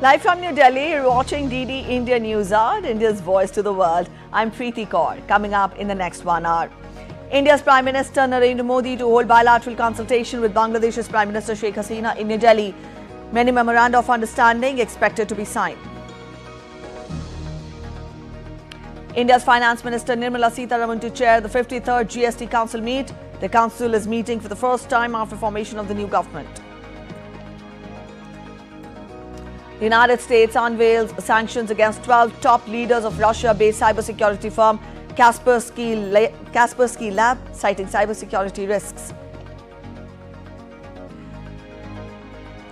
Live from New Delhi, you're watching DD India News Hour, India's voice to the world. I'm Preeti Kaur. Coming up in the next 1 hour. India's Prime Minister Narendra Modi to hold bilateral consultation with Bangladesh's Prime Minister Sheikh Hasina in New Delhi. Many memoranda of understanding expected to be signed. India's Finance Minister Nirmala Sitharaman to chair the 53rd GST Council meet. The council is meeting for the first time after formation of the new government. The United States unveils sanctions against 12 top leaders of Russia-based cybersecurity firm Kaspersky Lab, citing cybersecurity risks.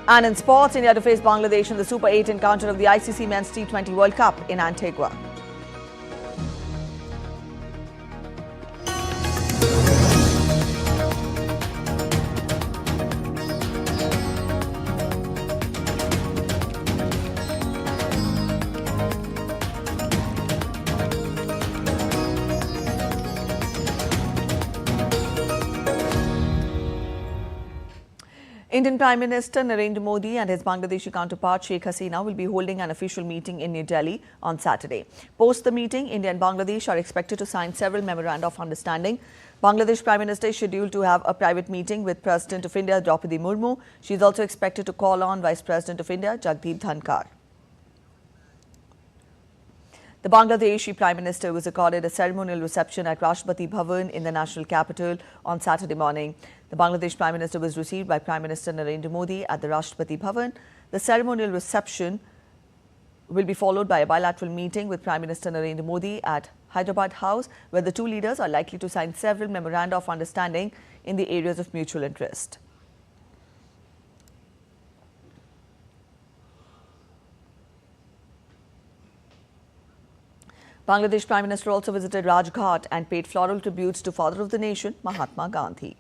And in sports, India to face Bangladesh in the Super 8 encounter of the ICC Men's T20 World Cup in Antigua. Indian Prime Minister Narendra Modi and his Bangladeshi counterpart Sheikh Hasina will be holding an official meeting in New Delhi on Saturday. Post the meeting, India and Bangladesh are expected to sign several memoranda of understanding. Bangladesh Prime Minister is scheduled to have a private meeting with President of India Draupadi Murmu. She is also expected to call on Vice President of India Jagdeep Dhankar. The Bangladeshi Prime Minister was accorded a ceremonial reception at Rashtrapati Bhavan in the national capital on Saturday morning. The Bangladesh Prime Minister was received by Prime Minister Narendra Modi at the Rashtrapati Bhavan. The ceremonial reception will be followed by a bilateral meeting with Prime Minister Narendra Modi at Hyderabad House, where the two leaders are likely to sign several memoranda of understanding in the areas of mutual interest. Bangladesh Prime Minister also visited Rajghat and paid floral tributes to Father of the Nation, Mahatma Gandhi.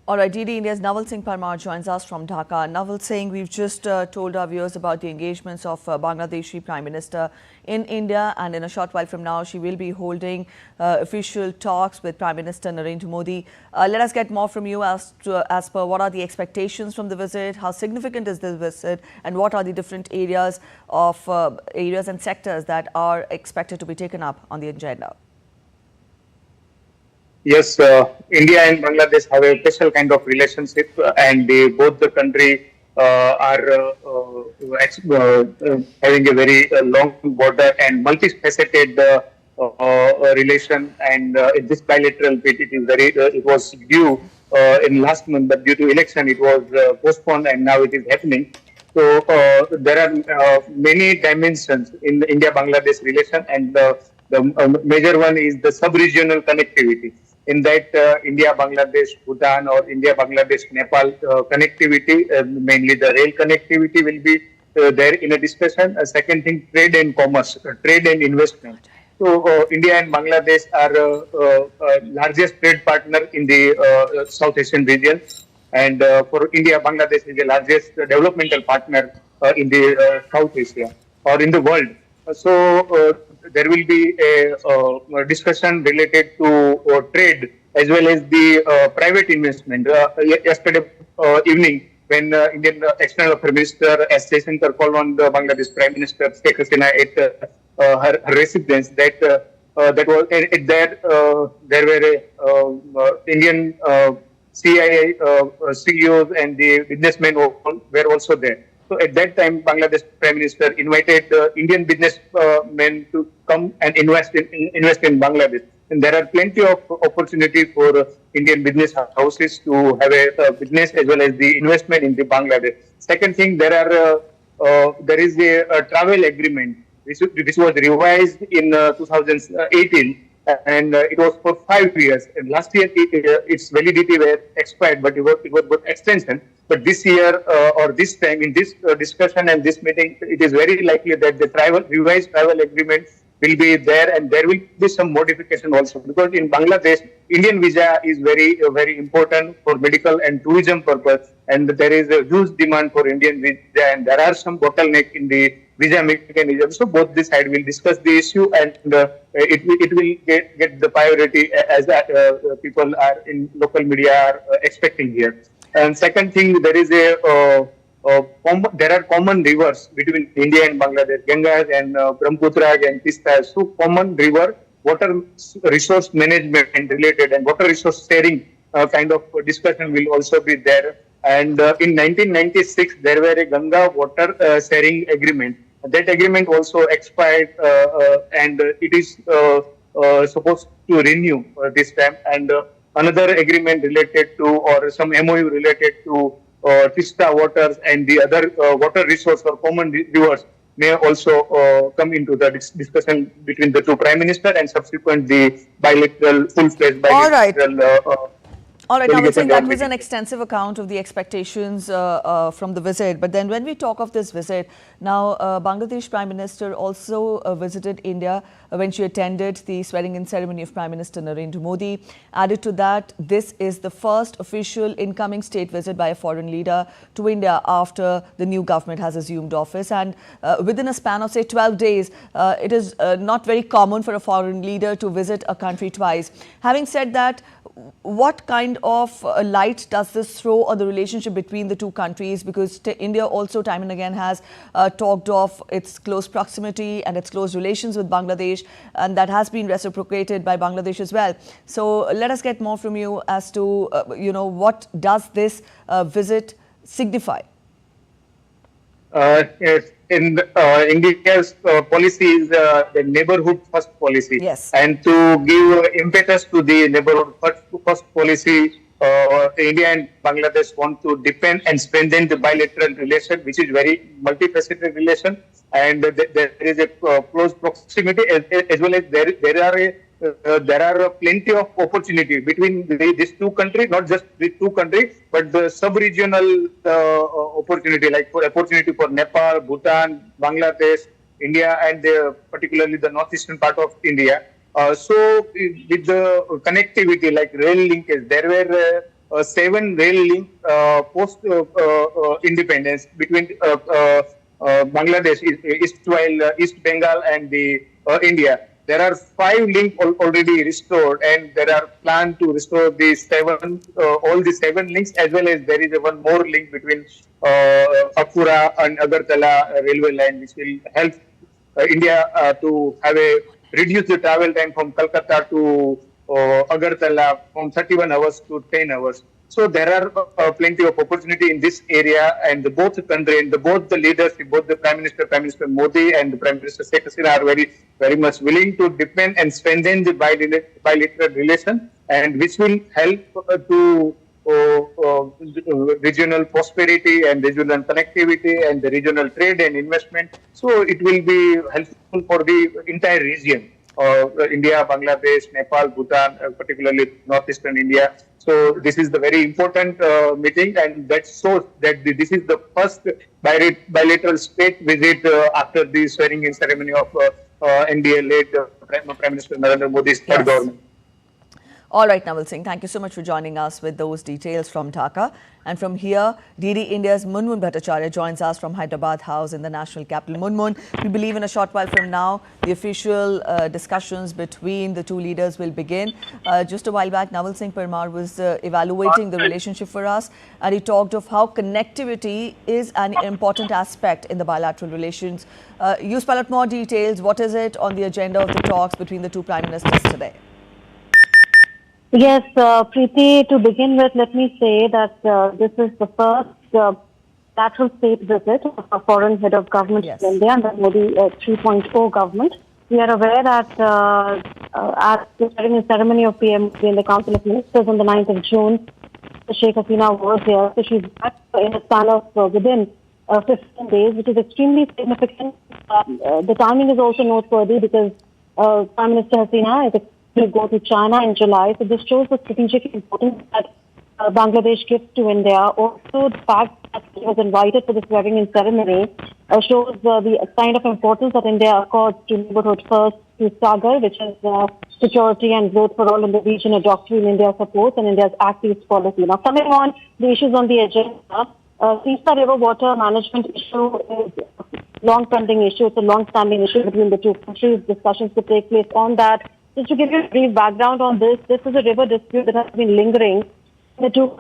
All right, DD India's Naval Singh Parmar joins us from Dhaka. Naval Singh, we've just told our viewers about the engagements of Bangladeshi Prime Minister in India, and in a short while from now, she will be holding official talks with Prime Minister Narendra Modi. Let us get more from you as per what are the expectations from the visit, how significant is this visit, and what are the different areas and sectors that are expected to be taken up on the agenda. Yes, India and Bangladesh have a special kind of relationship, and both the country are having a very long border and multifaceted relation. And this bilateral treaty is it was due in last month, but due to election it was postponed, and now it is happening. So there are many dimensions in the India-Bangladesh relation, and the major one is the sub-regional connectivity. In that, India-Bangladesh, Bhutan, or India-Bangladesh-Nepal connectivity, mainly the rail connectivity will be there in a discussion. Second thing, trade and commerce, trade and investment. So, India and Bangladesh are largest trade partner in the South Asian region. And for India, Bangladesh is the largest developmental partner in the South Asia or in the world. So, there will be a discussion related to trade as well as the private investment. Yesterday evening, when Indian External Affairs Minister S. Jaishankar called on the Bangladesh Prime Minister Sheikh Hasina at her residence, there were Indian CIA CEOs and the businessmen were also there. So at that time, Bangladesh Prime Minister invited Indian businessmen to come and invest in Bangladesh. and there are plenty of opportunity for Indian business houses to have a business as well as the investment in the Bangladesh. Second thing, there is a travel agreement which was revised in 2018, and it was for 5 years. And last year, its validity were expired, but it was for extension. But this year or this time, in this discussion and this meeting, it is very likely that the revised travel agreement will be there, and there will be some modification also, because in Bangladesh, Indian visa is very important for medical and tourism purpose, and there is a huge demand for Indian visa, and there are some bottleneck in the visa mechanism. So both the side will discuss the issue, and it will get the priority as people are in local media are expecting here. And second thing, there are common rivers between India and Bangladesh, Ganges and Brahmaputra and Tista. So common river, water resource management related and water resource sharing kind of discussion will also be there. And in 1996, there were a Ganga water sharing agreement. That agreement also expired, and it is supposed to renew this time. And another agreement related to, or some MOU related to Tista waters and the other water resource or common rivers may also come into the discussion between the two prime minister, and subsequent the bilateral, full-fledged bilateral. All right, now saying that was an extensive account of the expectations from the visit. But then when we talk of this visit, now Bangladesh Prime Minister also visited India when she attended the swearing-in ceremony of Prime Minister Narendra Modi. Added to that, this is the first official incoming state visit by a foreign leader to India after the new government has assumed office. And within a span of, say, 12 days, it is not very common for a foreign leader to visit a country twice. Having said that, what kind of light does this throw on the relationship between the two countries? Because India also time and again has talked of its close proximity and its close relations with Bangladesh, and that has been reciprocated by Bangladesh as well. So let us get more from you as to, what does this visit signify? Yes. In India's policy is the neighborhood first policy. Yes. And to give impetus to the neighborhood first policy, India and Bangladesh want to deepen and strengthen the bilateral relation, which is very multifaceted relation. And there is a close proximity, as well as there are plenty of opportunity between these two countries, not just the two countries, but the sub-regional opportunity, like for opportunity for Nepal, Bhutan, Bangladesh, India, and particularly the northeastern part of India. So with the connectivity, like rail linkage, there were 7 rail links post independence between Bangladesh, East Bengal, and the India. There are 5 links already restored, and there are plans to restore the all the 7 links, as well as there is one more link between Akura and Agartala railway line, which will help India to have reduce the travel time from Calcutta to Agartala from 31 hours to 10 hours. So there are plenty of opportunity in this area, and both countries and both the leaders, both the Prime Minister Modi and the Prime Minister Sheikh Hasina are very much willing to deepen and strengthen the bilateral relation, and which will help to regional prosperity and regional connectivity and the regional trade and investment. So it will be helpful for the entire region. India, Bangladesh, Nepal, Bhutan, particularly northeastern India. So this is the very important meeting, and that shows that this is the first bilateral state visit after the swearing-in ceremony of NDA-led Prime Minister Narendra Modi's third government. All right, Naval Singh, thank you so much for joining us with those details from Dhaka. And from here, DD India's Munmun Bhattacharya joins us from Hyderabad House in the national capital. Munmun, we believe in a short while from now, the official discussions between the two leaders will begin. Just a while back, Naval Singh Parmar was evaluating the relationship for us, and he talked of how connectivity is an important aspect in the bilateral relations. You spell out more details. What is it on the agenda of the talks between the two prime ministers today? Yes, Preeti, to begin with, let me say that this is the first lateral state visit of a foreign head of government in India, and the Modi 3.0 government. We are aware that at the ceremony of PM in the Council of Ministers on the 9th of June. Sheikh Hasina was here, so she's back in a span of within 15 days, which is extremely significant. The timing is also noteworthy because Prime Minister Hasina is expected to go to China in July, so this shows the strategic importance that Bangladesh gives to India. Also, the fact that he was invited to the swearing-in ceremony shows the kind of importance that India accords to neighborhood first, to Sagar, which is security and growth for all in the region, a doctrine India supports, and India's Act East policy. Now, coming on the issues on the agenda, Teesta River water management issue is a long-pending issue. It's a long-standing issue between the two countries. Discussions to take place on that. Just to give you a brief background on this is a river dispute that has been lingering. The two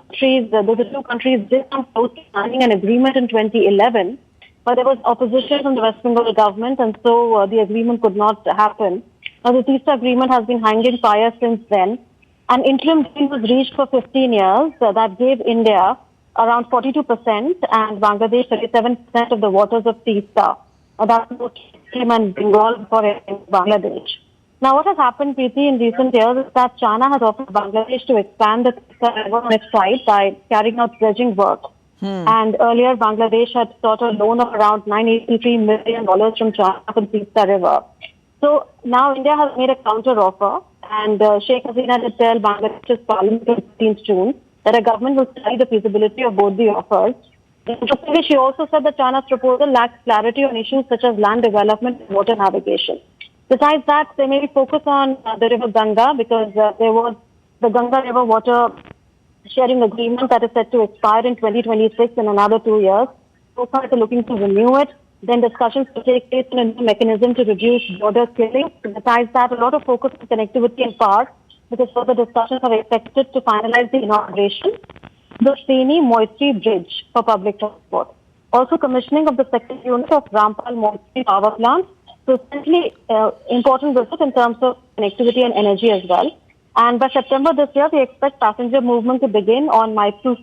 countries did come close to signing an agreement in 2011, but there was opposition from the West Bengal government, and so the agreement could not happen. Now, the Teesta agreement has been hanging fire since then. An interim deal was reached for 15 years that gave India around 42% and Bangladesh 37% of the waters of Teesta. That's both Sikkim and Bengal for Bangladesh. Now, what has happened, Preeti, in recent years is that China has offered Bangladesh to expand the Teesta River on its side by carrying out dredging work. And earlier, Bangladesh had sought a loan of around $983 million from China for the Teesta River. So now India has made a counter offer, and Sheikh Hasina did tell Bangladesh's parliament on 15th June that a government will study the feasibility of both the offers. Interestingly, she also said that China's proposal lacks clarity on issues such as land development and water navigation. Besides that, they may focus on the river Ganga because there was the Ganga River water sharing agreement that is set to expire in 2026 in another 2 years. So far, they're looking to renew it. Then discussions to take place on a new mechanism to reduce border killing. Besides that, a lot of focus on connectivity and power because further discussions are expected to finalize the inauguration the Feni Moitri Bridge for public transport. Also, commissioning of the second unit of Rampal Moitri power plant. So, essentially, important visit in terms of connectivity and energy as well. And by September this year, we expect passenger movement to begin on Maitri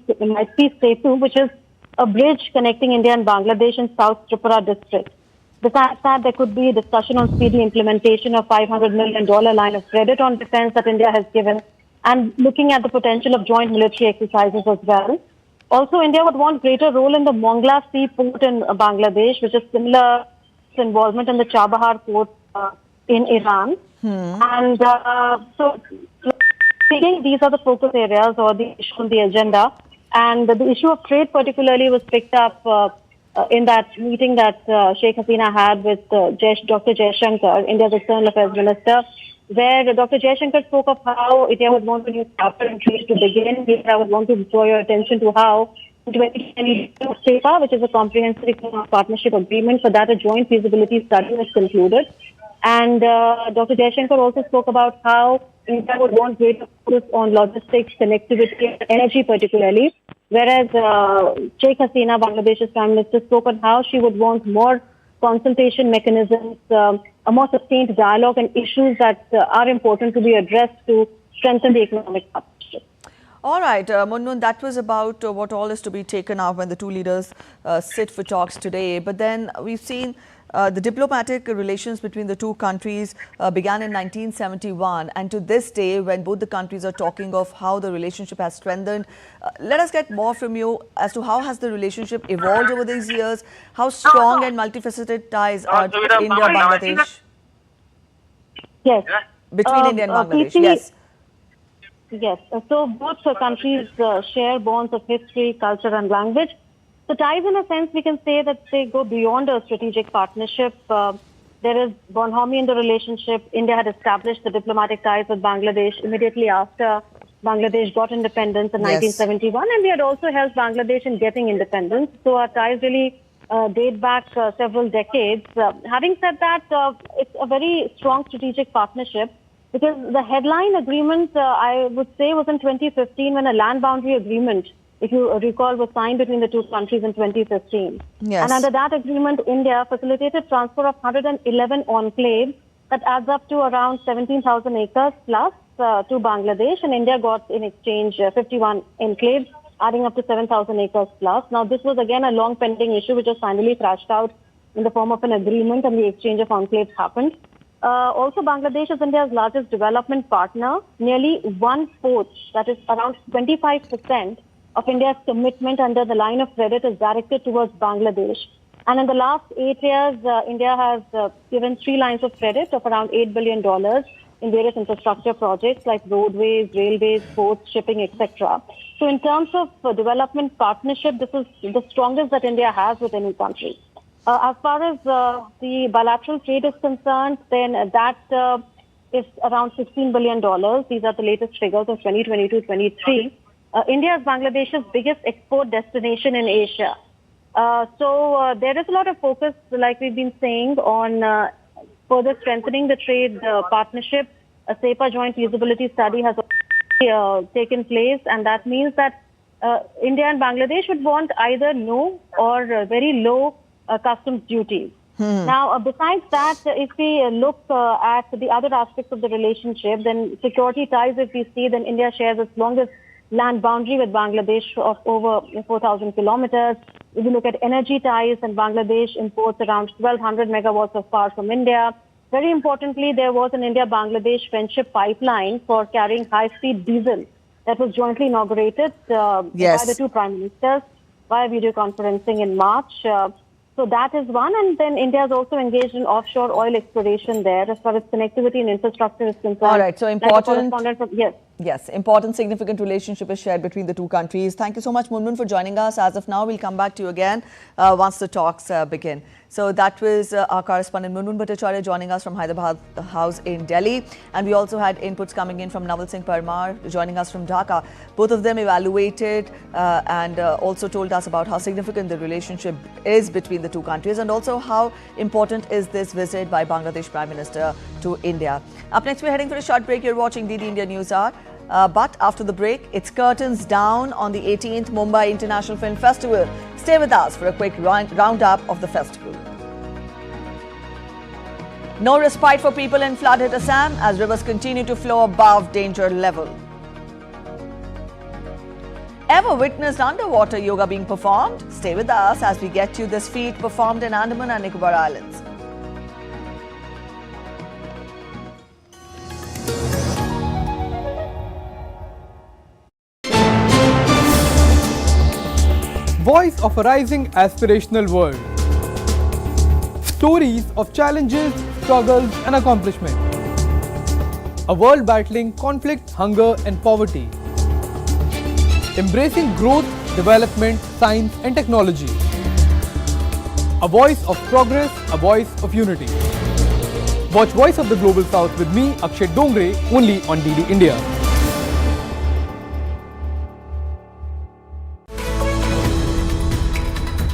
Setu, which is a bridge connecting India and Bangladesh in South Tripura district. Besides that, there could be a discussion on speedy implementation of $500 million line of credit on defense that India has given, and looking at the potential of joint military exercises as well. Also, India would want greater role in the Mongla Sea port in Bangladesh, which is similar to involvement in the Chabahar port in Iran. And so, these are the focus areas or the issue on the agenda. And the issue of trade particularly was picked up in that meeting that Sheikh Hasina had with Dr. Jaishankar, India's External Affairs Minister, where Dr. Jaishankar spoke of how India would want a new chapter in trade to begin. Here I would want to draw your attention to how in 2022, SEPA, which is a comprehensive economic partnership agreement, for that a joint feasibility study was concluded. And Dr. Jaishankar also spoke about how India would want greater focus on logistics, connectivity, and energy particularly, whereas Sheikh Hasina, Bangladesh's Prime Minister, spoke on how she would want more consultation mechanisms, a more sustained dialogue and issues that are important to be addressed to strengthen the economic partnership. All right, Munmun, that was about what all is to be taken up when the two leaders sit for talks today. But then we've seen the diplomatic relations between the two countries began in 1971, and to this day, when both the countries are talking of how the relationship has strengthened, let us get more from you as to how has the relationship evolved over these years, how strong and multifaceted ties are India-Bangladesh? Yes. Between India and Bangladesh, PC, yes. Yes, so both countries share bonds of history, culture and language. The ties, in a sense, we can say that they go beyond a strategic partnership. There is bonhomie in the relationship. India had established the diplomatic ties with Bangladesh immediately after Bangladesh got independence in 1971, and we had also helped Bangladesh in getting independence. So our ties really date back several decades. Having said that, it's a very strong strategic partnership because the headline agreement, I would say, was in 2015 when a land boundary agreement, if you recall, was signed between the two countries in 2015. Yes. And under that agreement, India facilitated transfer of 111 enclaves that adds up to around 17,000 acres plus to Bangladesh. And India got in exchange 51 enclaves, adding up to 7,000 acres plus. Now, this was again a long pending issue which was finally thrashed out in the form of an agreement, and the exchange of enclaves happened. Also, Bangladesh is India's largest development partner. Nearly 1/4, that is around 25% of India's commitment under the line of credit is directed towards Bangladesh. And in the last 8 years, India has given 3 lines of credit of around $8 billion in various infrastructure projects like roadways, railways, ports, shipping, etc. So in terms of development partnership, this is the strongest that India has with any country. As far as the bilateral trade is concerned, then that is around $16 billion. These are the latest figures of 2022-23. India is Bangladesh's biggest export destination in Asia. So there is a lot of focus, like we've been saying, on further strengthening the trade partnership. A SEPA joint feasibility study has already taken place, and that means that India and Bangladesh would want either no or very low customs duties. Now, besides that, if we look at the other aspects of the relationship, then security ties, if we see, then India shares its longest land boundary with Bangladesh of over 4,000 kilometers. If you look at energy ties, then Bangladesh imports around 1,200 megawatts of power from India. Very importantly, there was an India-Bangladesh friendship pipeline for carrying high-speed diesel that was jointly inaugurated by the two prime ministers via video conferencing in March. So that is one. And then India is also engaged in offshore oil exploration there as far as connectivity and infrastructure is concerned. All right. So important. Yes, important, significant relationship is shared between the two countries. Thank you so much, Munmun, for joining us. As of now, we'll come back to you again once the talks begin. So that was our correspondent Munmun Bhattacharya joining us from Hyderabad House in Delhi. And we also had inputs coming in from Naval Singh Parmar joining us from Dhaka. Both of them evaluated and also told us about how significant the relationship is between the two countries and also how important is this visit by Bangladesh Prime Minister to India. Up next, we're heading for a short break. You're watching DD India News Hour. But after the break, it's curtains down on the 18th Mumbai International Film Festival. Stay with us for a quick roundup of the festival. No respite for people in flooded Assam as rivers continue to flow above danger level. Ever witnessed underwater yoga being performed? Stay with us as we get you this feat performed in Andaman and Nicobar Islands. Voice of a rising aspirational world. Stories of challenges, struggles and accomplishment. A world battling conflict, hunger and poverty. Embracing growth, development, science and technology. A voice of progress, a voice of unity. Watch Voice of the Global South with me, Akshay Dongre, only on DD India.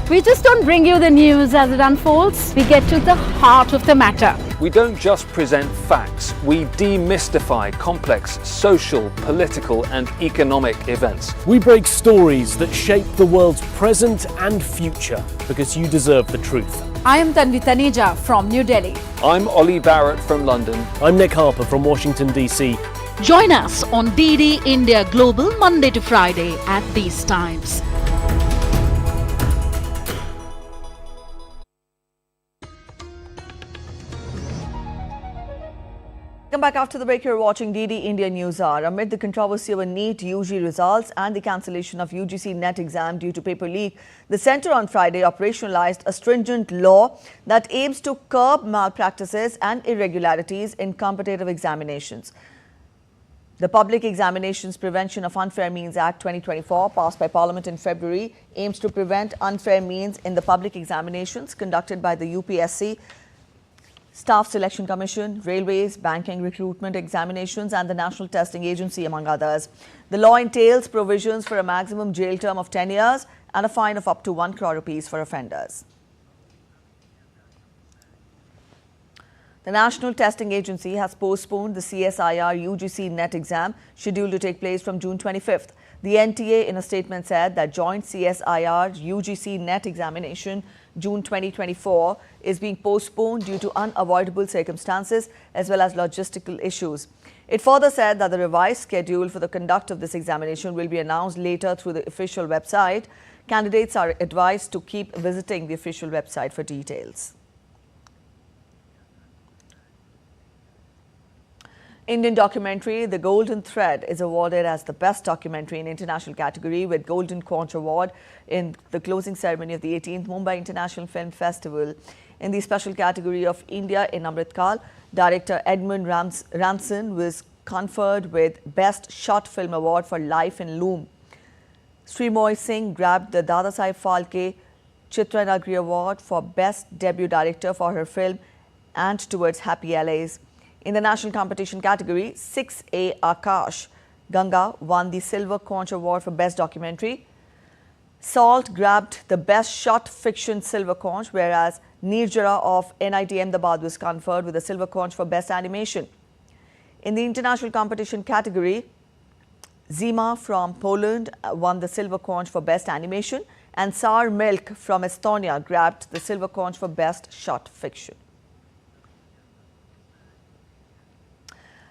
We just don't bring you the news as it unfolds. We get to the heart of the matter. We don't just present facts. We demystify complex social, political and economic events. We break stories that shape the world's present and future because you deserve the truth. I am Tanvi Taneja from New Delhi. I'm Ollie Barrett from London. I'm Nick Harper from Washington, D.C. Join us on DD India Global Monday to Friday at these times. Come back after the break. You're watching DD India News Hour. Amid the controversy over NEET UG results and the cancellation of UGC NET exam due to paper leak, the centre on Friday operationalized a stringent law that aims to curb malpractices and irregularities in competitive examinations. The Public Examinations Prevention of Unfair Means Act 2024, passed by Parliament in February, aims to prevent unfair means in the public examinations conducted by the UPSC, Staff Selection Commission, Railways, Banking Recruitment Examinations and the National Testing Agency, among others. The law entails provisions for a maximum jail term of 10 years and a fine of up to 1 crore rupees for offenders. The National Testing Agency has postponed the CSIR UGC NET exam scheduled to take place from June 25th. The NTA in a statement said that joint CSIR UGC NET examination June 2024 is being postponed due to unavoidable circumstances as well as logistical issues. It further said that the revised schedule for the conduct of this examination will be announced later through the official website. Candidates are advised to keep visiting the official website for details. Indian documentary The Golden Thread is awarded as the best documentary in international category with Golden Conch Award in the closing ceremony of the 18th Mumbai International Film Festival. In the special category of India in Amritkal, director Edmund Ranson was conferred with Best Short Film Award for Life in Loom. Srimoy Singh grabbed the Dadasaheb Phalke Chitranagri Award for Best Debut Director for her film And Towards Happy Allies. In the national competition category, 6A Akash Ganga won the Silver Conch Award for Best Documentary. Salt grabbed the Best Short Fiction Silver Conch, whereas Nirjara of NIT Ahmedabad was conferred with the Silver Conch for Best Animation. In the international competition category, Zima from Poland won the Silver Conch for Best Animation, and Sour Milk from Estonia grabbed the Silver Conch for Best Short Fiction.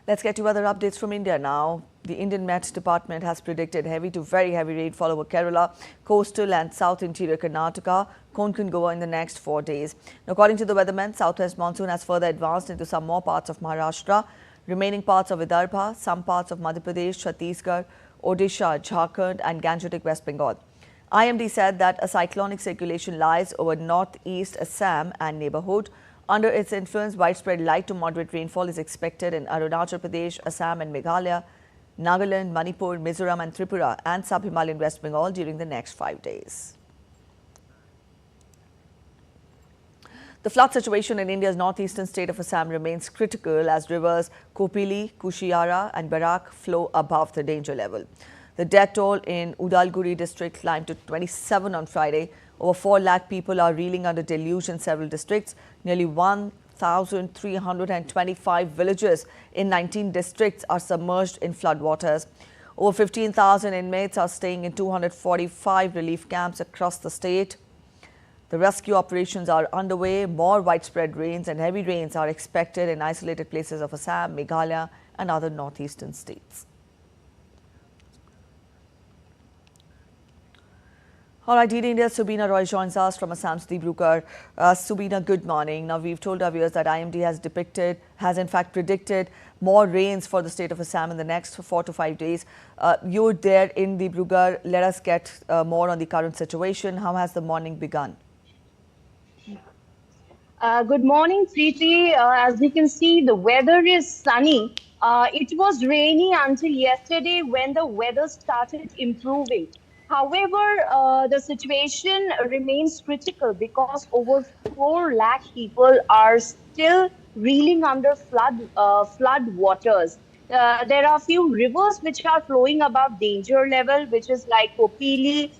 Let's get to other updates from India now. The Indian Met Department has predicted heavy to very heavy rainfall over Kerala, coastal and south interior Karnataka, Konkan, Goa in the next 4 days. According to the weathermen, southwest monsoon has further advanced into some more parts of Maharashtra, remaining parts of Vidarbha, some parts of Madhya Pradesh, Chhattisgarh, Odisha, Jharkhand and Gangetic West Bengal. IMD said that a cyclonic circulation lies over northeast Assam and neighbourhood. Under its influence, widespread light to moderate rainfall is expected in Arunachal Pradesh, Assam and Meghalaya, Nagaland, Manipur, Mizoram and Tripura and sub-Himalayan West Bengal during the next 5 days. The flood situation in India's northeastern state of Assam remains critical as rivers Kopili, Kushiara and Barak flow above the danger level. The death toll in Udalguri district climbed to 27 on Friday. Over 4 lakh people are reeling under deluge in several districts. Nearly 1,325 villages in 19 districts are submerged in floodwaters. Over 15,000 inmates are staying in 245 relief camps across the state. The rescue operations are underway. More widespread rains and heavy rains are expected in isolated places of Assam, Meghalaya and other northeastern states. All right, DD India's Subina Roy joins us from Assam's Dibrugarh. Subina, good morning. Now, we've told our viewers that IMD has in fact predicted more rains for the state of Assam in the next 4 to 5 days. You're there in Dibrugarh. Let us get more on the current situation. How has the morning begun? Good morning, Preeti. As we can see, the weather is sunny. It was rainy until yesterday when the weather started improving. However, the situation remains critical because over 4 lakh people are still reeling under flood waters. There are a few rivers which are flowing above danger level, which is like Kopili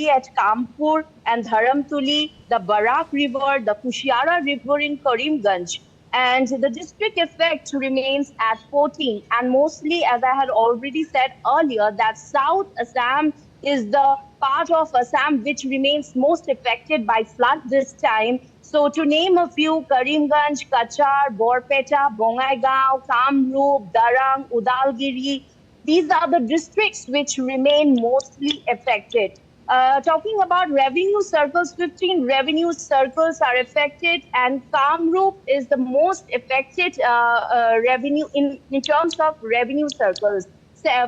at Kanpur and Dharamtuli, the Barak River, the Kushiara River in Karimganj. And the district effect remains at 14. And mostly, as I had already said earlier, that South Assam is the part of Assam which remains most affected by flood this time. So to name a few, Karimganj, Kachar, Borpeta, Bongaigaon, Kamrup, Darang, Udalgiri, these are the districts which remain mostly affected. Talking about revenue circles, 15 revenue circles are affected and Kamrup is the most affected revenue in terms of revenue circles,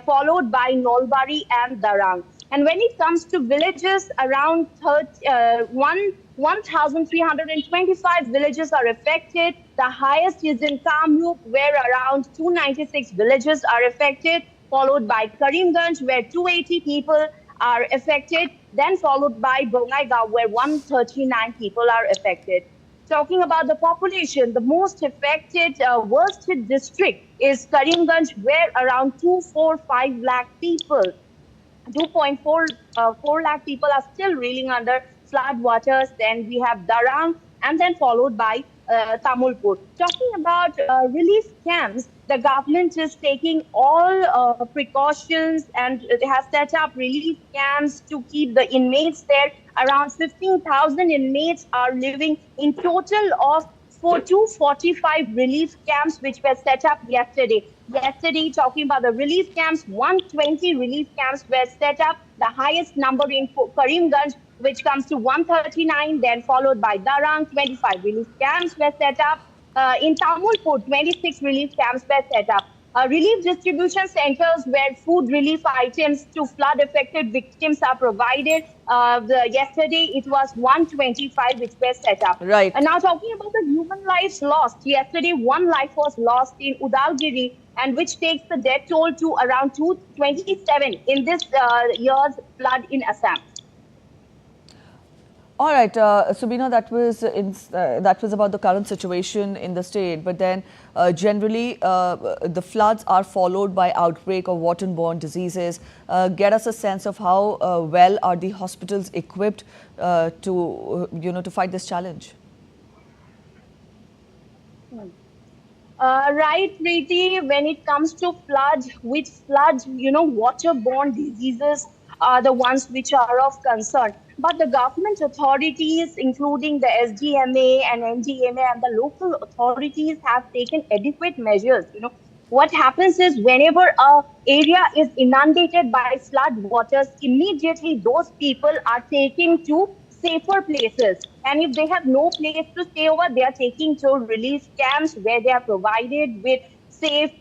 followed by Nolbari and Darang. And when it comes to villages, around 1,325 villages are affected. The highest is in Kamrup, where around 296 villages are affected, followed by Karimganj, where 280 people are affected, then followed by Bongaigaon, where 139 people are affected. Talking about the population, the most affected, worst hit district is Karimganj, where around 245 lakh people, 2.4 lakh people are still reeling under flood waters. Then we have Darang and then followed by Tamulpur. Talking about relief camps, the government is taking all precautions and has set up relief camps to keep the inmates there. Around 15,000 inmates are living in total of 245 relief camps which were set up yesterday. Yesterday, talking about the relief camps, 120 relief camps were set up. The highest number in Karimganj, which comes to 139, then followed by Darang, 25 relief camps were set up. In Tamulpur, 26 relief camps were set up. Relief distribution centers where food relief items to flood-affected victims are provided. Yesterday, it was 125 which were set up. Right. And now talking about the human lives lost. Yesterday, one life was lost in Udalgiri, and which takes the death toll to around 227 in this year's flood in Assam. All right, Subina, that was about the current situation in the state. But then, generally, the floods are followed by outbreak of waterborne diseases. Get us a sense of how well are the hospitals equipped to fight this challenge. Right, Preeti. When it comes to floods, waterborne diseases are the ones which are of concern. But the government authorities, including the SDMA and NDMA and the local authorities, have taken adequate measures. What happens is whenever a area is inundated by flood waters, immediately those people are taken to safer places. And if they have no place to stay over, they are taken to relief camps where they are provided with safe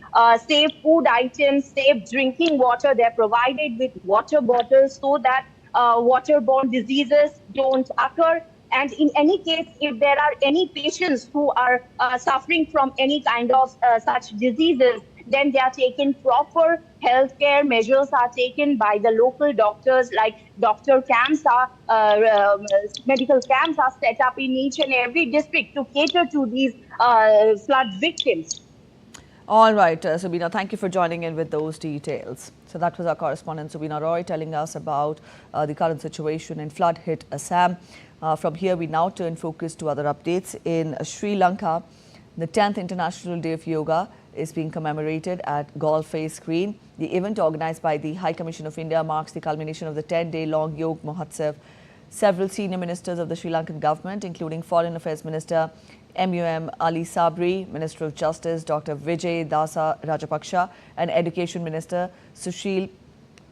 food items, safe drinking water. They're provided with water bottles so that waterborne diseases don't occur. And in any case, if there are any patients who are suffering from any kind of such diseases, then they are taken proper healthcare measures are taken by the local doctors, like doctor camps medical camps are set up in each and every district to cater to these flood victims. All right, Subina, thank you for joining in with those details. So that was our correspondent, Subina Roy, telling us about the current situation in flood-hit Assam. From here, we now turn focus to other updates. In Sri Lanka, the 10th International Day of Yoga is being commemorated at Golf Face Green. The event, organized by the High Commission of India, marks the culmination of the 10-day-long Yoga Mahotsav. Several senior ministers of the Sri Lankan government, including Foreign Affairs Minister MUM Ali Sabri, Minister of Justice Dr. Vijay Dasa Rajapaksha, and Education Minister Sushil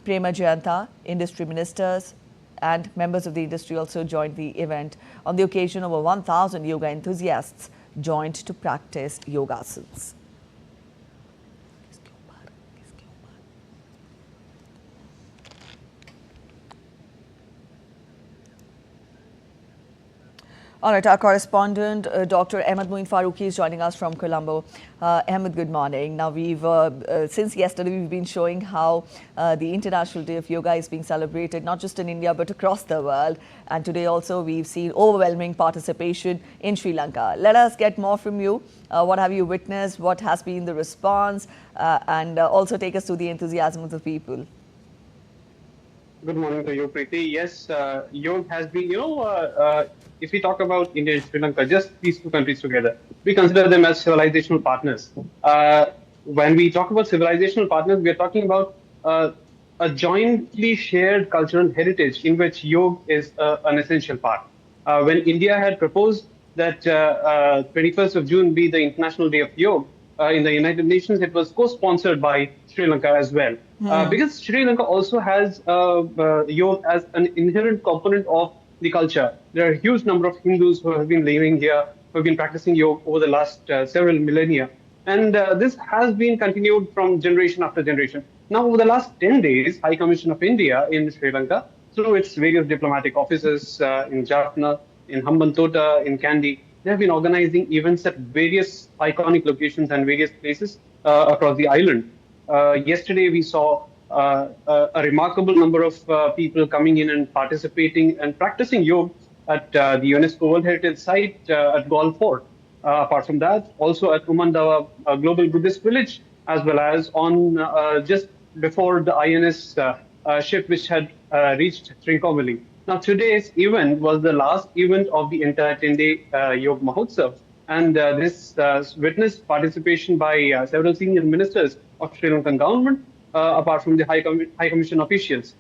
Premajayanta, industry ministers and members of the industry also joined the event. On the occasion, over 1,000 yoga enthusiasts joined to practice yogasanas. All right, our correspondent, Dr. Ahmed Moin Farooqi is joining us from Colombo. Ahmed, good morning. Now, since yesterday, we've been showing how the International Day of Yoga is being celebrated, not just in India, but across the world. And today also, we've seen overwhelming participation in Sri Lanka. Let us get more from you. What have you witnessed? What has been the response? And also take us to the enthusiasm of the people. Good morning to you, Preeti. Yes, yoga has been, if we talk about India and Sri Lanka, just these two countries together, we consider them as civilizational partners. When we talk about civilizational partners, we are talking about a jointly shared cultural heritage in which yoga is an essential part. When India had proposed that 21st of June be the International Day of Yoga in the United Nations, it was co-sponsored by Sri Lanka as well. Because Sri Lanka also has yoga as an inherent component of the culture. There are a huge number of Hindus who have been living here, who have been practicing yoga over the last several millennia. And this has been continued from generation after generation. Now, over the last 10 days, High Commission of India in Sri Lanka, through its various diplomatic offices in Jaffna, in Hambantota, in Kandy, they have been organizing events at various iconic locations and various places across the island. Yesterday, we saw a remarkable number of people coming in and participating and practicing yoga at the UNESCO World Heritage Site at Galle Fort. Apart from that, also at Umandawa Global Buddhist Village, as well as on just before the INS ship which had reached Trincomalee. Now, today's event was the last event of the entire 10-day Yoga Mahotsav. And this witnessed participation by several senior ministers of Sri Lankan government, apart from the High Commission officials.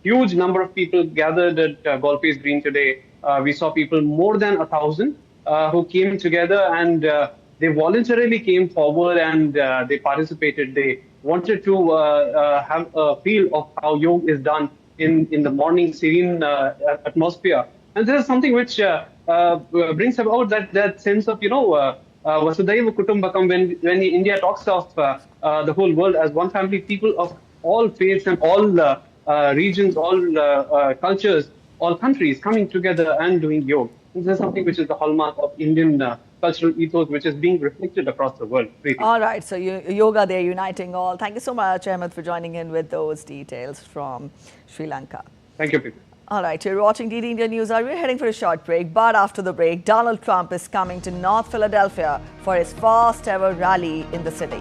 Huge number of people gathered at Galle Face Green today. We saw people more than 1,000 who came together, and they voluntarily came forward and they participated. They wanted to have a feel of how yoga is done in the morning serene atmosphere. And this is something which brings about that sense of, Vasudhaiva Kutumbakam, when India talks of the whole world as one family, people of all faiths and all regions, all cultures, all countries coming together and doing yoga. This is something which is the hallmark of Indian cultural ethos, which is being reflected across the world. Preeti. All right, so yoga there uniting all. Thank you so much, Ahmed, for joining in with those details from Sri Lanka. Thank you, Preeti. All right, you're watching DD India News. We're heading for a short break, but after the break, Donald Trump is coming to North Philadelphia for his first ever rally in the city.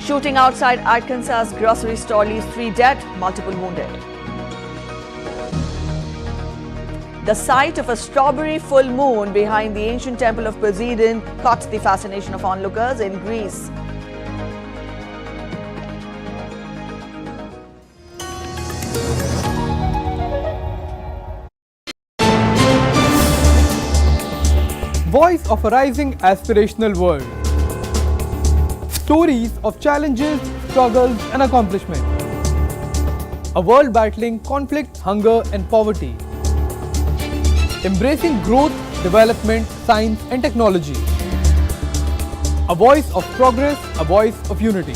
Shooting outside Arkansas's grocery store leaves 3 dead, multiple wounded. The sight of a strawberry full moon behind the ancient temple of Poseidon caught the fascination of onlookers in Greece. Voice of a rising aspirational world. Stories of challenges, struggles and accomplishment. A world battling conflict, hunger and poverty. Embracing growth, development, science and technology. A voice of progress, a voice of unity.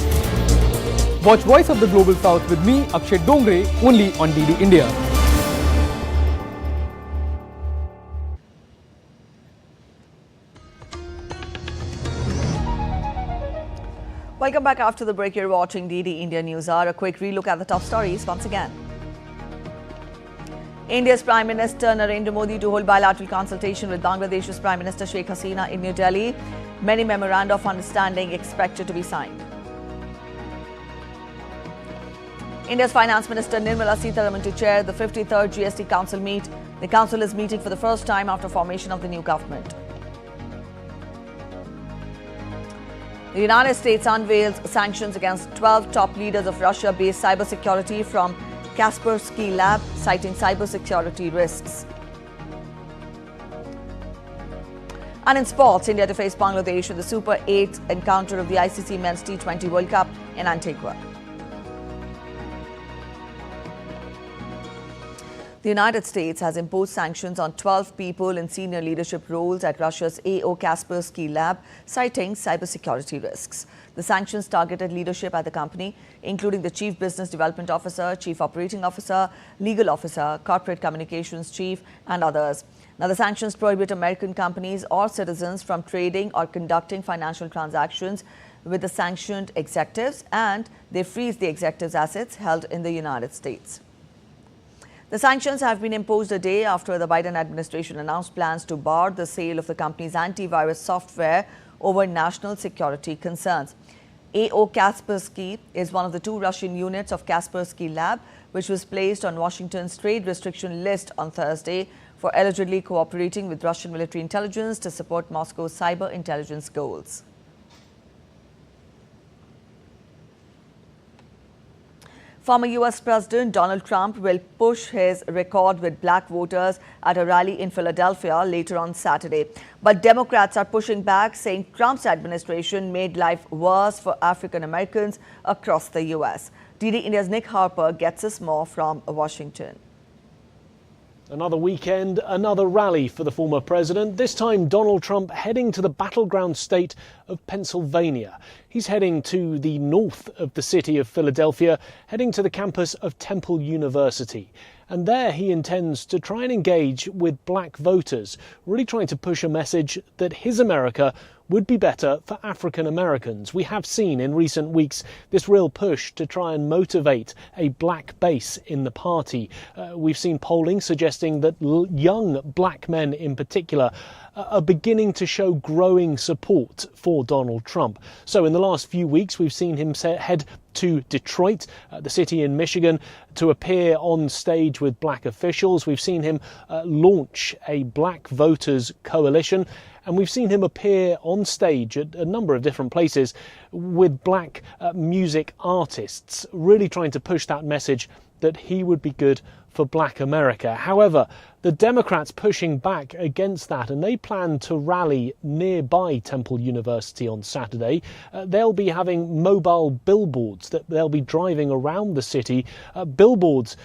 Watch Voice of the Global South with me, Akshay Dongre, only on DD India. Welcome back after the break. You're watching DD India News Hour. A quick relook at the top stories once again. India's Prime Minister Narendra Modi to hold bilateral consultation with Bangladesh's Prime Minister Sheikh Hasina in New Delhi. Many memoranda of understanding expected to be signed. India's Finance Minister Nirmala Sitharaman to chair the 53rd GST Council meet. The Council is meeting for the first time after formation of the new government. The United States unveils sanctions against 12 top leaders of Russia-based cybersecurity from Kaspersky lab, citing cybersecurity risks. And in sports, India to face Bangladesh in the Super 8 encounter of the ICC Men's T20 World Cup in Antigua. The United States has imposed sanctions on 12 people in senior leadership roles at Russia's AO Kaspersky lab, citing cybersecurity risks. The sanctions targeted leadership at the company, including the Chief Business Development Officer, Chief Operating Officer, Legal Officer, Corporate Communications Chief, and others. Now, the sanctions prohibit American companies or citizens from trading or conducting financial transactions with the sanctioned executives, and they freeze the executives' assets held in the United States. The sanctions have been imposed a day after the Biden administration announced plans to bar the sale of the company's antivirus software over national security concerns. AO Kaspersky is one of the 2 Russian units of Kaspersky Lab, which was placed on Washington's trade restriction list on Thursday for allegedly cooperating with Russian military intelligence to support Moscow's cyber intelligence goals. Former U.S. President Donald Trump will push his record with black voters at a rally in Philadelphia later on Saturday. But Democrats are pushing back, saying Trump's administration made life worse for African Americans across the U.S. DD India's Nick Harper gets us more from Washington. Another weekend, another rally for the former president, this time Donald Trump heading to the battleground state of Pennsylvania. He's heading to the north of the city of Philadelphia, heading to the campus of Temple University. And there he intends to try and engage with black voters, really trying to push a message that his America would be better for African Americans. We have seen in recent weeks this real push to try and motivate a black base in the party. We've seen polling suggesting that young black men in particular are beginning to show growing support for Donald Trump. So in the last few weeks, we've seen him head to Detroit, the city in Michigan, to appear on stage with black officials. We've seen him launch a Black Voters Coalition. And we've seen him appear on stage at a number of different places with black music artists, really trying to push that message that he would be good for Black America. However, the Democrats pushing back against that, and they plan to rally nearby Temple University on Saturday. They'll be having mobile billboards that they'll be driving around the city, billboards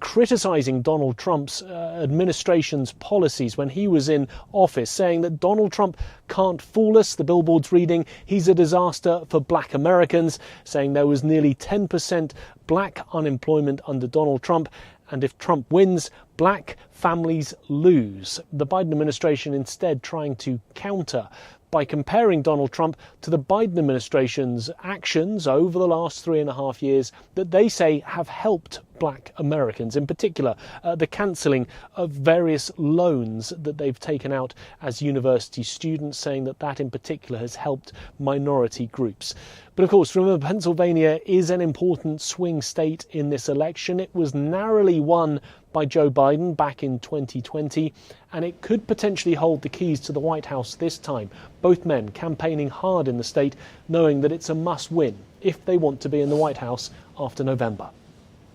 criticising Donald Trump's administration's policies when he was in office, saying that Donald Trump can't fool us. The billboards reading, "He's a disaster for Black Americans," saying there was nearly 10% black unemployment under Donald Trump. And if Trump wins, black families lose. The Biden administration instead trying to counter by comparing Donald Trump to the Biden administration's actions over the last 3.5 years that they say have helped black Americans, in particular the cancelling of various loans that they've taken out as university students, saying that that in particular has helped minority groups. But of course, remember, Pennsylvania is an important swing state in this election. It was narrowly won by Joe Biden back in 2020, and it could potentially hold the keys to the White House this time. Both men campaigning hard in the state, knowing that it's a must-win if they want to be in the White House after November.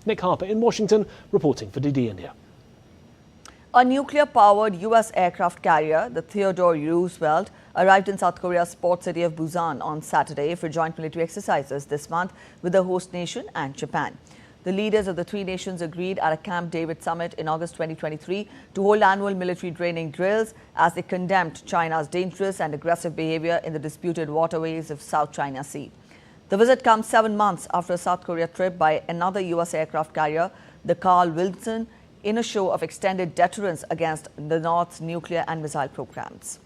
Nick Harper in Washington, reporting for DD India. A nuclear-powered U.S. aircraft carrier, the Theodore Roosevelt, arrived in South Korea's port city of Busan on Saturday for joint military exercises this month with the host nation and Japan. The leaders of the three nations agreed at a Camp David summit in August 2023 to hold annual military training drills as they condemned China's dangerous and aggressive behavior in the disputed waterways of South China Sea. The visit comes 7 months after a South Korea trip by another U.S. aircraft carrier, the Carl Vinson, in a show of extended deterrence against the North's nuclear and missile programs.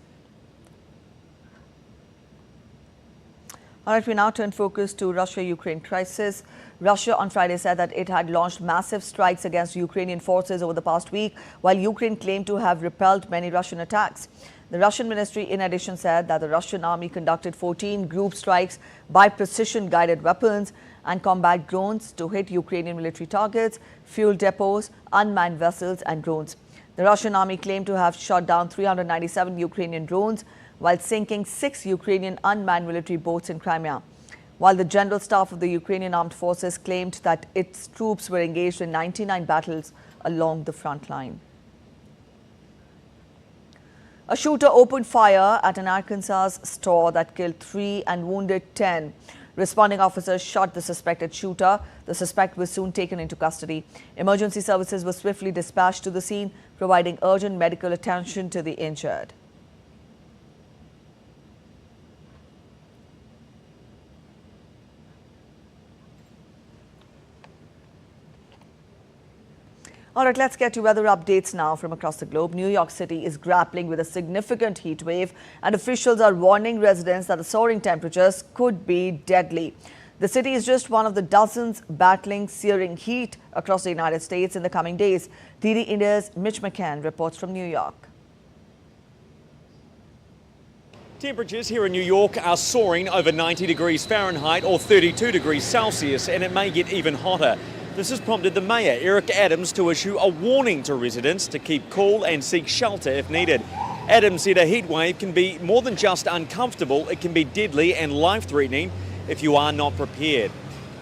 All right, we now turn focus to Russia-Ukraine crisis. Russia on Friday said that it had launched massive strikes against Ukrainian forces over the past week, while Ukraine claimed to have repelled many Russian attacks. The Russian ministry, in addition, said that the Russian army conducted 14 group strikes by precision-guided weapons and combat drones to hit Ukrainian military targets, fuel depots, unmanned vessels and drones. The Russian army claimed to have shot down 397 Ukrainian drones, while sinking 6 Ukrainian unmanned military boats in Crimea, while the General Staff of the Ukrainian Armed Forces claimed that its troops were engaged in 99 battles along the front line. A shooter opened fire at an Arkansas store that killed 3 and wounded 10. Responding officers shot the suspected shooter. The suspect was soon taken into custody. Emergency services were swiftly dispatched to the scene, providing urgent medical attention to the injured. All right, let's get to weather updates now from across the globe. New York City is grappling with a significant heat wave, and officials are warning residents that the soaring temperatures could be deadly. The city is just one of the dozens battling searing heat across the United States in the coming days. DD India's Mitch McCann reports from New York. Temperatures here in New York are soaring over 90 degrees Fahrenheit or 32 degrees Celsius, and it may get even hotter. This has prompted the mayor, Eric Adams, to issue a warning to residents to keep cool and seek shelter if needed. Adams said a heat wave can be more than just uncomfortable, it can be deadly and life-threatening if you are not prepared.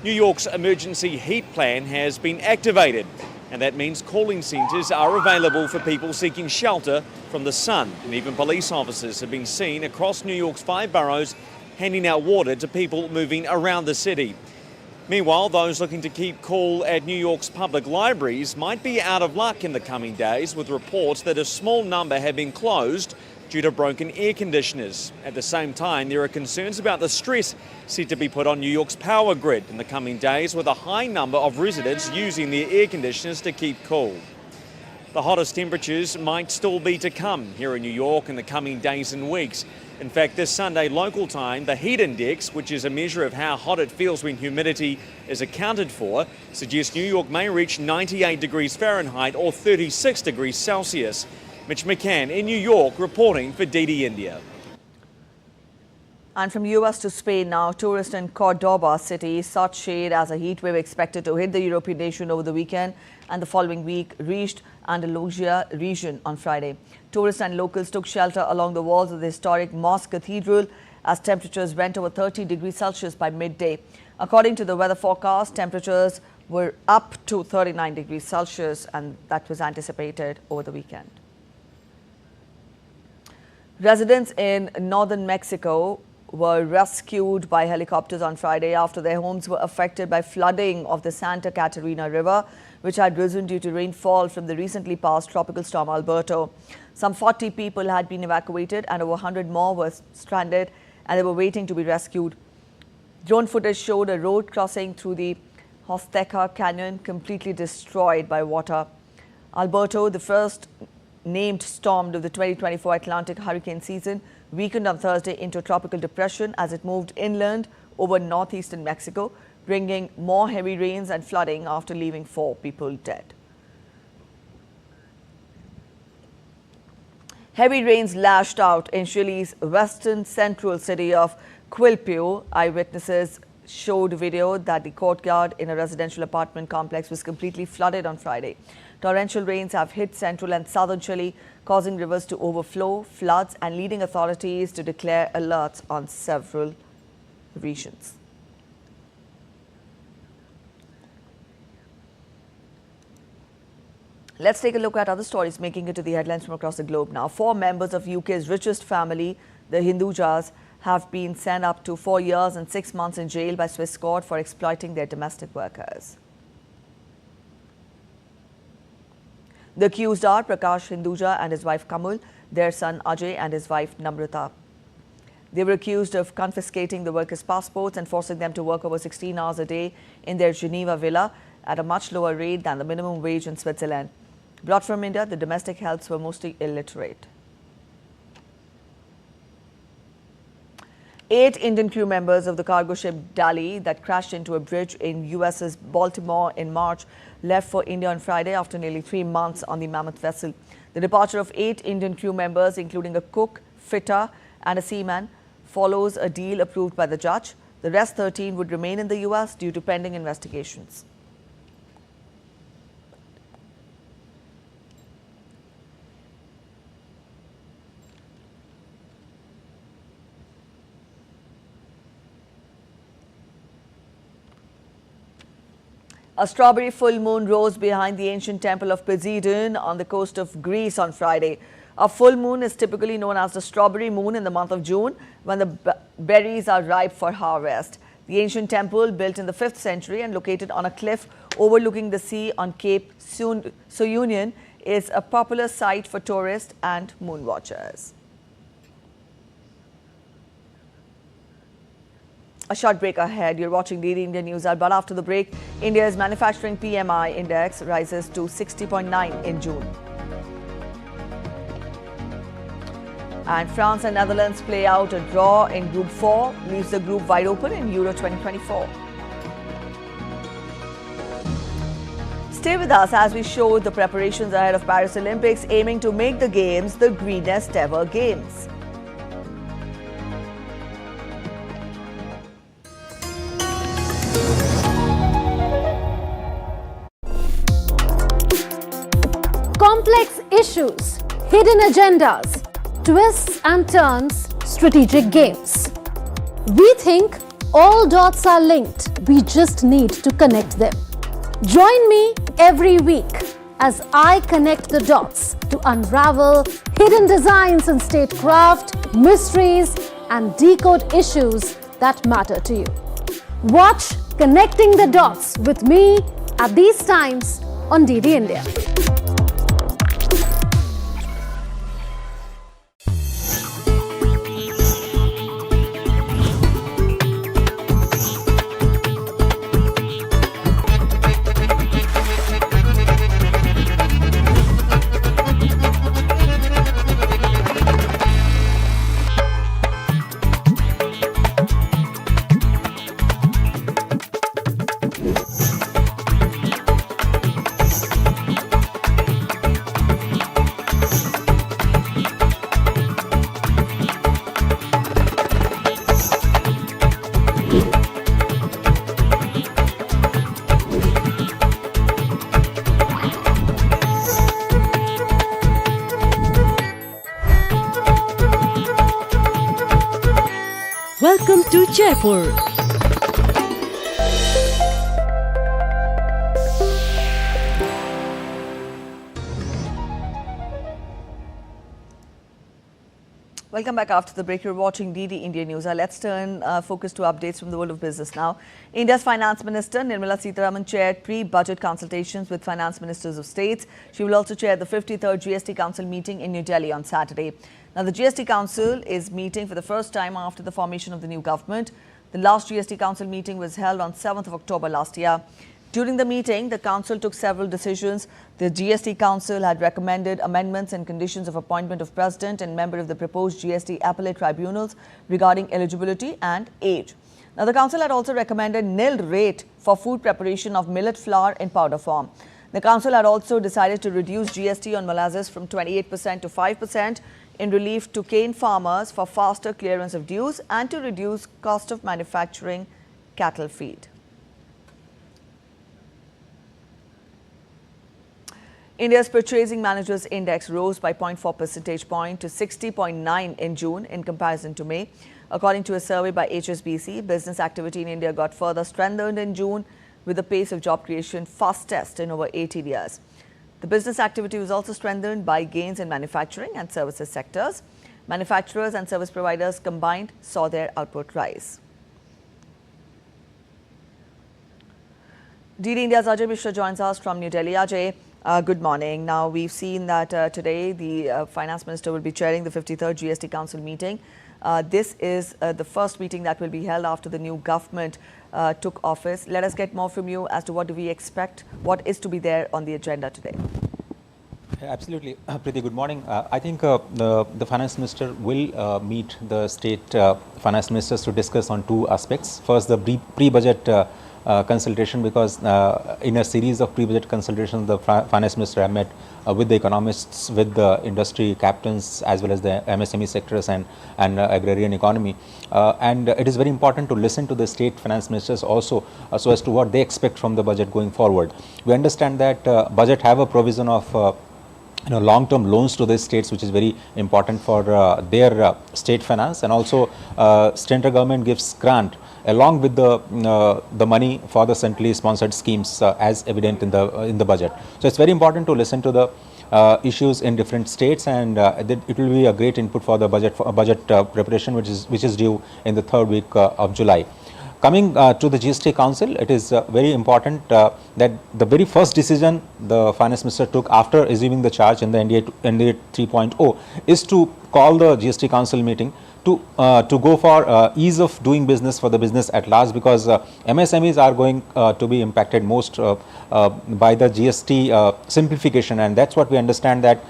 New York's emergency heat plan has been activated, and that means cooling centres are available for people seeking shelter from the sun. And even police officers have been seen across New York's 5 boroughs handing out water to people moving around the city. Meanwhile, those looking to keep cool at New York's public libraries might be out of luck in the coming days, with reports that a small number have been closed due to broken air conditioners. At the same time, there are concerns about the stress set to be put on New York's power grid in the coming days, with a high number of residents using their air conditioners to keep cool. The hottest temperatures might still be to come here in New York in the coming days and weeks. In fact, this Sunday local time, the heat index, which is a measure of how hot it feels when humidity is accounted for, suggests New York may reach 98 degrees Fahrenheit or 36 degrees Celsius. Mitch McCann in New York reporting for DD India. And from US to Spain now, tourists in Cordoba city sought shade as a heat wave expected to hit the European nation over the weekend and the following week reached Andalusia region on Friday. Tourists and locals took shelter along the walls of the historic Mosque Cathedral as temperatures went over 30 degrees Celsius by midday. According to the weather forecast, temperatures were up to 39 degrees Celsius, and that was anticipated over the weekend. Residents in northern Mexico were rescued by helicopters on Friday after their homes were affected by flooding of the Santa Catarina River, which had risen due to rainfall from the recently passed tropical storm Alberto. Some 40 people had been evacuated and over 100 more were stranded, and they were waiting to be rescued. Drone footage showed a road crossing through the Huasteca Canyon completely destroyed by water. Alberto, the first named storm of the 2024 Atlantic hurricane season, weakened on Thursday into a tropical depression as it moved inland over northeastern Mexico, bringing more heavy rains and flooding after leaving 4 people dead. Heavy rains lashed out in Chile's western central city of Quilpue. Eyewitnesses showed video that the courtyard in a residential apartment complex was completely flooded on Friday. Torrential rains have hit central and southern Chile, causing rivers to overflow, floods, and leading authorities to declare alerts on several regions. Let's take a look at other stories making it to the headlines from across the globe now. 4 members of UK's richest family, the Hindujas, have been sent up to 4 years and 6 months in jail by Swiss court for exploiting their domestic workers. The accused are Prakash Hinduja and his wife Kamal, their son Ajay and his wife Namrata. They were accused of confiscating the workers' passports and forcing them to work over 16 hours a day in their Geneva villa at a much lower rate than the minimum wage in Switzerland. Brought from India, the domestic helps were mostly illiterate. 8 Indian crew members of the cargo ship Dali that crashed into a bridge in US's Baltimore in March left for India on Friday after nearly 3 months on the mammoth vessel. The departure of 8 Indian crew members, including a cook, fitter and a seaman, follows a deal approved by the judge. The rest 13 would remain in the US due to pending investigations. A strawberry full moon rose behind the ancient temple of Poseidon on the coast of Greece on Friday. A full moon is typically known as the strawberry moon in the month of June, when the berries are ripe for harvest. The ancient temple, built in the 5th century and located on a cliff overlooking the sea on Cape Sounion, is a popular site for tourists and moon watchers. A short break ahead. You're watching DD India News Hour, but after the break, India's manufacturing PMI index rises to 60.9 in June. And France and Netherlands play out a draw in Group 4, leaves the group wide open in Euro 2024. Stay with us as we show the preparations ahead of Paris Olympics, aiming to make the Games the greenest ever Games. Complex issues, hidden agendas, twists and turns, strategic games. We think all dots are linked. We just need to connect them. Join me every week as I connect the dots to unravel hidden designs in statecraft, mysteries, and decode issues that matter to you. Watch Connecting the Dots with me at these times on DD India. Welcome to Jaipur. Welcome back after the break. You're watching DD India News. Let's turn focus to updates from the world of business now. India's Finance Minister Nirmala Sitharaman chaired pre-budget consultations with finance ministers of states. She will also chair the 53rd GST Council meeting in New Delhi on Saturday. Now, the GST Council is meeting for the first time after the formation of the new government. The last GST Council meeting was held on 7th of October last year. During the meeting, the Council took several decisions. The GST Council had recommended amendments and conditions of appointment of President and member of the proposed GST appellate tribunals regarding eligibility and age. Now, the Council had also recommended nil rate for food preparation of millet flour in powder form. The Council had also decided to reduce GST on molasses from 28% to 5% in relief to cane farmers for faster clearance of dues and to reduce cost of manufacturing cattle feed. India's Purchasing Managers Index rose by 0.4 percentage point to 60.9 in June in comparison to May. According to a survey by HSBC, business activity in India got further strengthened in June with the pace of job creation fastest in over 18 years. The business activity was also strengthened by gains in manufacturing and services sectors. Manufacturers and service providers combined saw their output rise. DD India's Ajay Mishra joins us from New Delhi. Ajay, good morning. Now, we've seen that today the Finance Minister will be chairing the 53rd GST Council meeting. This is the first meeting that will be held after the new government took office. Let us get more from you as to what do we expect, what is to be there on the agenda today. Absolutely. Preeti, good morning. I think the Finance Minister will meet the state finance ministers to discuss on two aspects. First, the pre-budget consultation, because in a series of pre-budget consultations, the Finance Minister have met with the economists, with the industry captains, as well as the MSME sectors and agrarian economy. And it is very important to listen to the state finance ministers also so as to what they expect from the budget going forward. We understand that budget have a provision of long-term loans to the states, which is very important for their state finance, and also central government gives grant along with the money for the centrally sponsored schemes as evident in the budget. So it's very important to listen to the issues in different states, and it will be a great input for the budget preparation, which is due in the third week of July. Coming to the GST Council, it is very important that the very first decision the Finance Minister took after assuming the charge in the NDA 3.0 is to call the GST Council meeting to go for ease of doing business for the business at large, because MSMEs are going to be impacted most by the GST simplification, and that's what we understand, that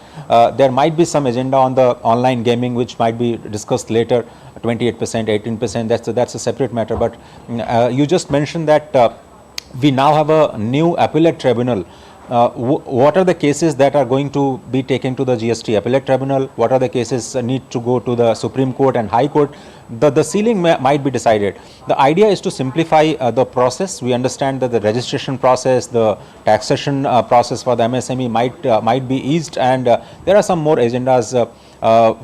there might be some agenda on the online gaming which might be discussed later. 28%, 18%, that's a separate matter. But you just mentioned that we now have a new appellate tribunal. What are the cases that are going to be taken to the GST appellate tribunal? What are the cases need to go to the Supreme Court and High Court? The ceiling might be decided. The idea is to simplify the process. We understand that the registration process, the taxation process for the MSME might be eased, and there are some more agendas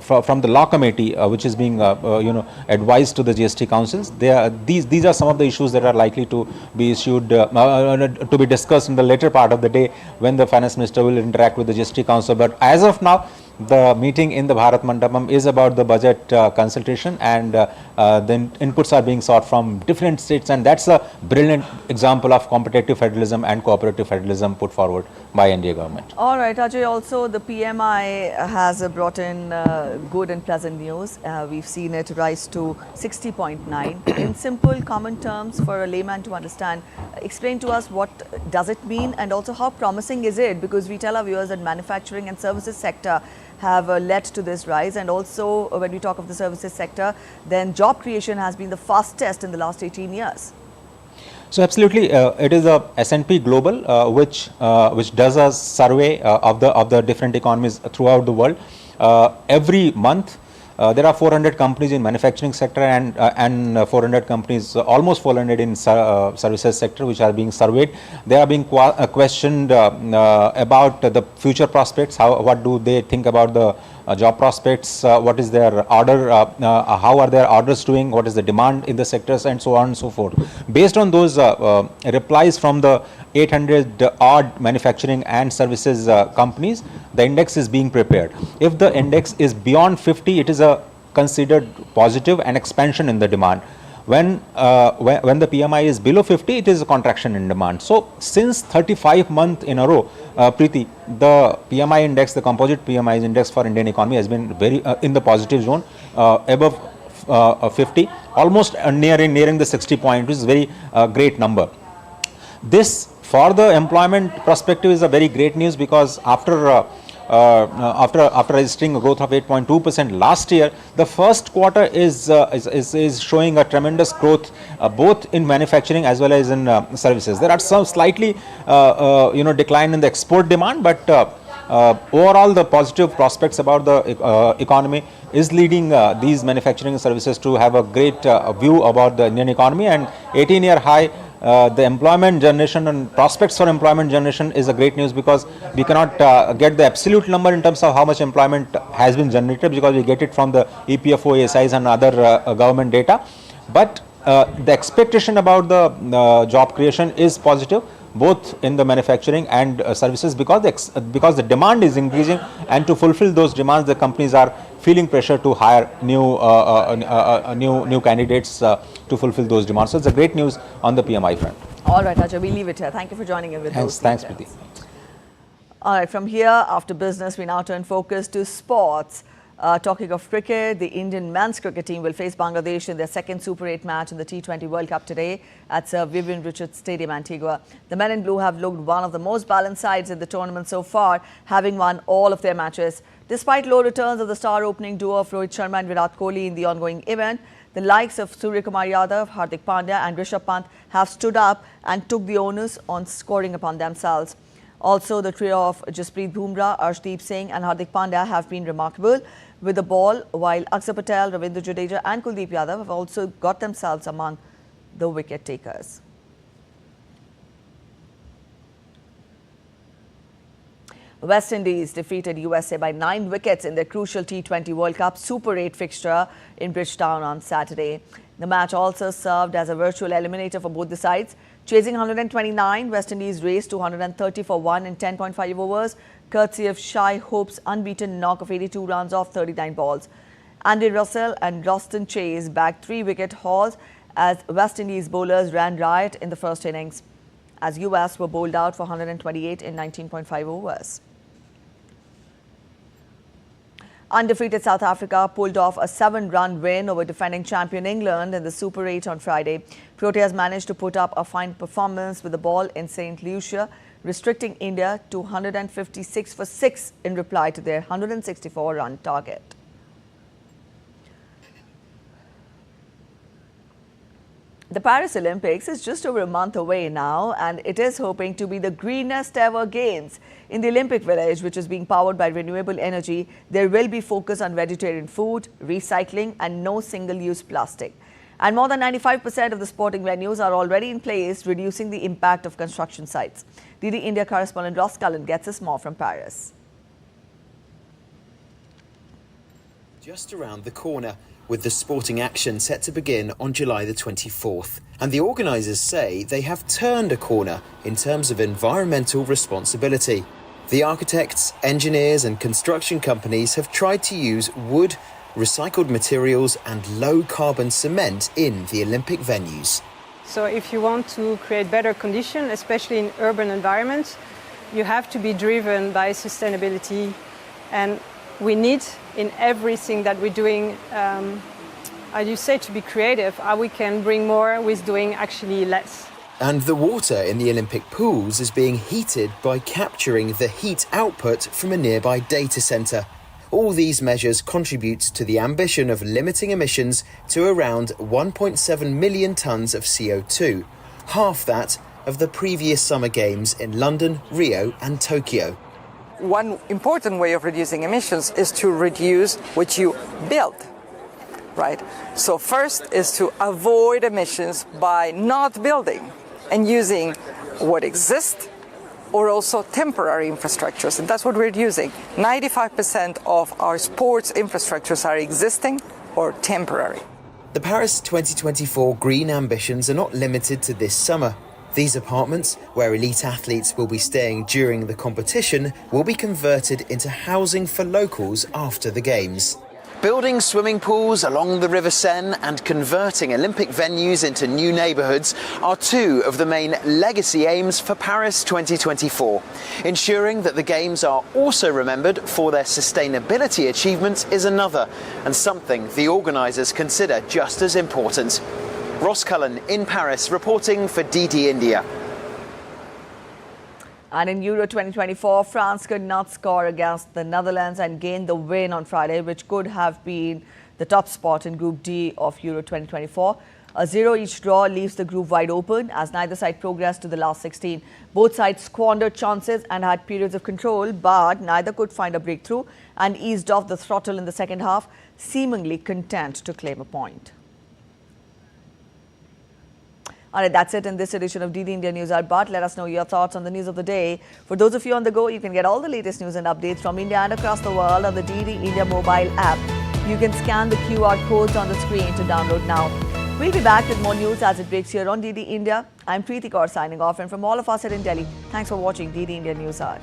from the law committee which is being advised to the GST councils. These are some of the issues that are likely to be issued to be discussed in the later part of the day when the Finance Minister will interact with the GST council. But as of now, the meeting in the Bharat Mandapam is about the budget consultation, and then inputs are being sought from different states, and that's a brilliant example of competitive federalism and cooperative federalism put forward by India government. All right, Ajay, also the PMI has brought in good and pleasant news. We've seen it rise to 60.9. In simple, common terms for a layman to understand, explain to us what does it mean, and also how promising is it, because we tell our viewers that manufacturing and services sector have led to this rise, and also when we talk of the services sector, then job creation has been the fastest in the last 18 years. So absolutely, it is a S&P Global which does a survey of the different economies throughout the world. Every month there are 400 companies in manufacturing sector and 400 companies, almost 400 in services sector, which are being surveyed. They are being questioned about the future prospects. What do they think about the job prospects? What is their order? How are their orders doing? What is the demand in the sectors, and so on and so forth. Based on those replies from the 800 odd manufacturing and services companies, the index is being prepared. If the index is beyond 50, it is a considered positive and expansion in the demand. When the PMI is below 50, it is a contraction in demand. So since 35 months in a row, Preeti, the PMI index, the composite PMI index for Indian economy has been very in the positive zone, above 50, almost nearing the 60 point, which is a very great number. This for the employment perspective is a very great news, because after registering a growth of 8.2% last year, the first quarter is showing a tremendous growth both in manufacturing as well as in services. There are some slightly decline in the export demand, but overall the positive prospects about the economy is leading these manufacturing services to have a great view about the Indian economy. And 18-year high, the employment generation and prospects for employment generation is a great news, because we cannot get the absolute number in terms of how much employment has been generated, because we get it from the EPFO, ASIs and other government data. But the expectation about the job creation is positive, both in the manufacturing and services, because the demand is increasing, and to fulfill those demands, the companies are feeling pressure to hire new candidates to fulfill those demands. So it's a great news on the PMI front. All right, Ajay, we'll leave it here. Thank you for joining in with us. Thanks, Preeti. All right, from here, after business, we now turn focus to sports. Talking of cricket, the Indian men's cricket team will face Bangladesh in their second Super 8 match in the T20 World Cup today at Sir Vivian Richards Stadium, Antigua. The men in blue have looked one of the most balanced sides in the tournament so far, having won all of their matches. Despite low returns of the star opening duo of Rohit Sharma and Virat Kohli in the ongoing event, the likes of Surya Kumar Yadav, Hardik Pandya and Rishabh Pant have stood up and took the onus on scoring upon themselves. Also, the trio of Jasprit Bumrah, Arshdeep Singh and Hardik Pandya have been remarkable with the ball, while Akshar Patel, Ravindra Jadeja and Kuldeep Yadav have also got themselves among the wicket takers. West Indies defeated USA by 9 wickets in their crucial T20 World Cup Super 8 fixture in Bridgetown on Saturday. The match also served as a virtual eliminator for both the sides. Chasing 129, West Indies raced to 130 for 1 in 10.5 overs, courtesy of Shai Hope's unbeaten knock of 82 runs off 39 balls. Andy Russell and Roston Chase bagged 3-wicket hauls as West Indies bowlers ran riot in the first innings, as US were bowled out for 128 in 19.5 overs. Undefeated South Africa pulled off a 7-run win over defending champion England in the Super 8 on Friday. Proteas managed to put up a fine performance with the ball in St. Lucia, restricting India to 156 for 6 in reply to their 164-run target. The Paris Olympics is just over a month away now, and it is hoping to be the greenest ever games. In the Olympic Village, which is being powered by renewable energy, there will be focus on vegetarian food, recycling and no single-use plastic. And more than 95% of the sporting venues are already in place, reducing the impact of construction sites. DD India correspondent Ross Cullen gets us more from Paris. Just around the corner, with the sporting action set to begin on July the 24th. And the organisers say they have turned a corner in terms of environmental responsibility. The architects, engineers and construction companies have tried to use wood, recycled materials and low-carbon cement in the Olympic venues. So if you want to create better conditions, especially in urban environments, you have to be driven by sustainability, and we need in everything that we're doing, as you say, to be creative, how we can bring more with doing actually less. And the water in the Olympic pools is being heated by capturing the heat output from a nearby data centre. All these measures contribute to the ambition of limiting emissions to around 1.7 million tonnes of CO2, half that of the previous Summer Games in London, Rio and Tokyo. One important way of reducing emissions is to reduce what you build, right? So first is to avoid emissions by not building and using what exists or also temporary infrastructures. And that's what we're using. 95% of our sports infrastructures are existing or temporary. The Paris 2024 green ambitions are not limited to this summer. These apartments, where elite athletes will be staying during the competition, will be converted into housing for locals after the Games. Building swimming pools along the River Seine and converting Olympic venues into new neighbourhoods are two of the main legacy aims for Paris 2024. Ensuring that the Games are also remembered for their sustainability achievements is another, and something the organisers consider just as important. Ross Cullen in Paris reporting for DD India. And in Euro 2024, France could not score against the Netherlands and gain the win on Friday, which could have been the top spot in Group D of Euro 2024. A 0-each draw leaves the group wide open as neither side progressed to the last 16. Both sides squandered chances and had periods of control, but neither could find a breakthrough and eased off the throttle in the second half, seemingly content to claim a point. All right, that's it in this edition of DD India News Hour. But let us know your thoughts on the news of the day. For those of you on the go, you can get all the latest news and updates from India and across the world on the DD India mobile app. You can scan the QR codes on the screen to download now. We'll be back with more news as it breaks here on DD India. I'm Preeti Kaur signing off, and from all of us here in Delhi, thanks for watching DD India News Hour.